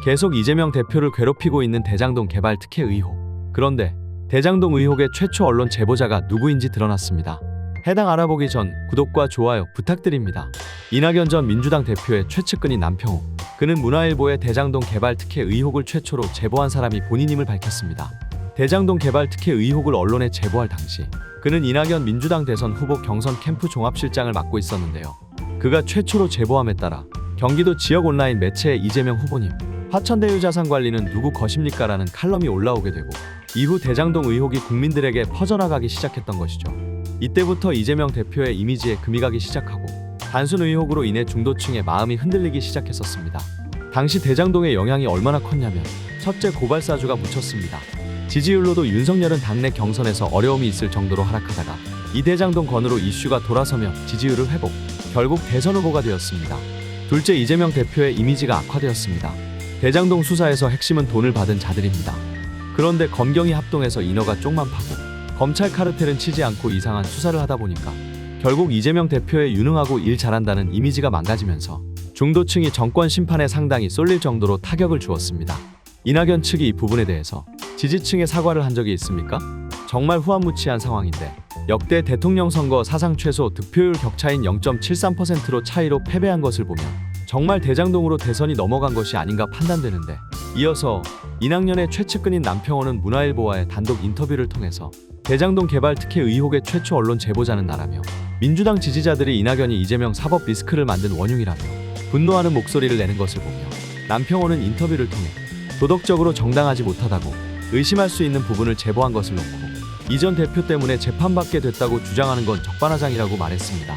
계속 이재명 대표를 괴롭히고 있는 대장동 개발 특혜 의혹. 그런데 대장동 의혹의 최초 언론 제보자가 누구인지 드러났습니다. 해당 알아보기 전 구독과 좋아요 부탁드립니다. 이낙연 전 민주당 대표의 최측근인 남평욱. 그는 문화일보의 대장동 개발 특혜 의혹을 최초로 제보한 사람이 본인임을 밝혔습니다. 대장동 개발 특혜 의혹을 언론에 제보할 당시 그는 이낙연 민주당 대선 후보 경선 캠프 종합실장을 맡고 있었는데요. 그가 최초로 제보함에 따라 경기도 지역 온라인 매체에 이재명 후보님, 화천대유 자산관리는 누구 것입니까? 라는 칼럼이 올라오게 되고 이후 대장동 의혹이 국민들에게 퍼져나가기 시작했던 것이죠. 이때부터 이재명 대표의 이미지에 금이 가기 시작하고 단순 의혹으로 인해 중도층의 마음이 흔들리기 시작했었습니다. 당시 대장동의 영향이 얼마나 컸냐면 첫째 고발사주가 묻혔습니다. 지지율로도 윤석열은 당내 경선에서 어려움이 있을 정도로 하락하다가 이 대장동 건으로 이슈가 돌아서며 지지율을 회복, 결국 대선 후보가 되었습니다. 둘째 이재명 대표의 이미지가 악화되었습니다. 대장동 수사에서 핵심은 돈을 받은 자들입니다. 그런데 검경이 합동해서 인허가 쪽만 파고 검찰 카르텔은 치지 않고 이상한 수사를 하다 보니까 결국 이재명 대표의 유능하고 일 잘한다는 이미지가 망가지면서 중도층이 정권 심판에 상당히 쏠릴 정도로 타격을 주었습니다. 이낙연 측이 이 부분에 대해서 지지층에 사과를 한 적이 있습니까? 정말 후한무치한 상황인데 역대 대통령 선거 사상 최소 득표율 격차인 0.73%로 차이로 패배한 것을 보면 정말 대장동으로 대선이 넘어간 것이 아닌가 판단되는데, 이어서 이낙연의 최측근인 남평원은 문화일보와의 단독 인터뷰를 통해서 대장동 개발 특혜 의혹의 최초 언론 제보자는 나라며 민주당 지지자들이 이낙연이 이재명 사법 리스크를 만든 원흉이라며 분노하는 목소리를 내는 것을 보며 남평원은 인터뷰를 통해 도덕적으로 정당하지 못하다고 의심할 수 있는 부분을 제보한 것을 놓고 이 전 대표 때문에 재판받게 됐다고 주장하는 건 적반하장이라고 말했습니다.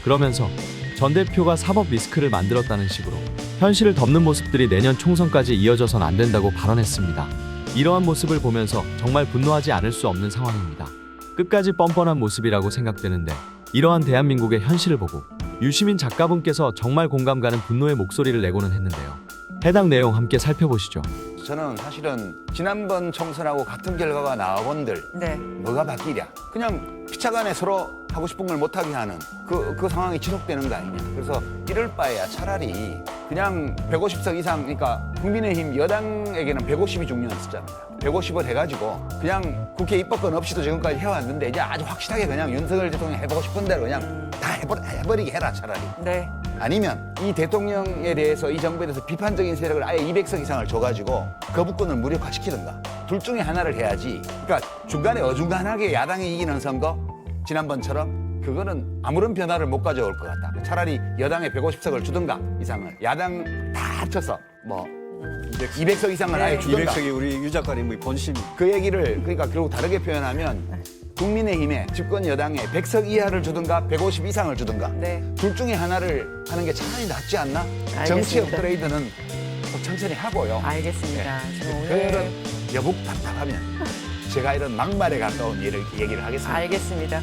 그러면서 전 대표가 사법 리스크를 만들었다는 식으로 현실을 덮는 모습들이 내년 총선까지 이어져선 안 된다고 발언했습니다. 이러한 모습을 보면서 정말 분노하지 않을 수 없는 상황입니다. 끝까지 뻔뻔한 모습이라고 생각되는데, 이러한 대한민국의 현실을 보고 유시민 작가분께서 정말 공감 가는 분노의 목소리를 내고는 했는데요. 해당 내용 함께 살펴보시죠. 저는 사실은 지난번 총선하고 같은 결과가 나와본들 뭐가 바뀌랴, 그냥 피차간에 서로 하고 싶은 걸 못하게 하는 그 상황이 지속되는 거 아니냐. 그래서 이럴 바에야 차라리 그냥 150석 이상, 그러니까 국민의힘 여당에게는 150이 중요한 숫자입니다. 150을 해가지고 그냥 국회 입법권 없이도 지금까지 해왔는데 이제 아주 확실하게 그냥 윤석열 대통령이 해보고 싶은 대로 그냥 다 해버리게 해라 차라리. 네. 아니면 이 대통령에 대해서, 이 정부에 대해서 비판적인 세력을 아예 200석 이상을 줘가지고 거부권을 무력화시키든가 둘 중에 하나를 해야지. 그러니까 중간에 어중간하게 야당이 이기는 선거, 지난번처럼 그거는 아무런 변화를 못 가져올 것 같다. 차라리 여당에 150석을 주든가 이상을, 야당 다 합쳐서 뭐 200석 이상을 아예 주든가. 200석이 우리 유 작가님의 본심. 그 얘기를 그러니까 결국 다르게 표현하면 국민의힘에 집권 여당에 100석 이하를 주든가 150 이상을 주든가 둘 중에 하나를 하는 게 차라리 낫지 않나? 알겠습니다. 정치 업그레이드는 또 천천히 하고요. 알겠습니다. 지금 그런 여북 답답하면 제가 이런 막말에 가까운 얘기를 하겠습니다. 알겠습니다.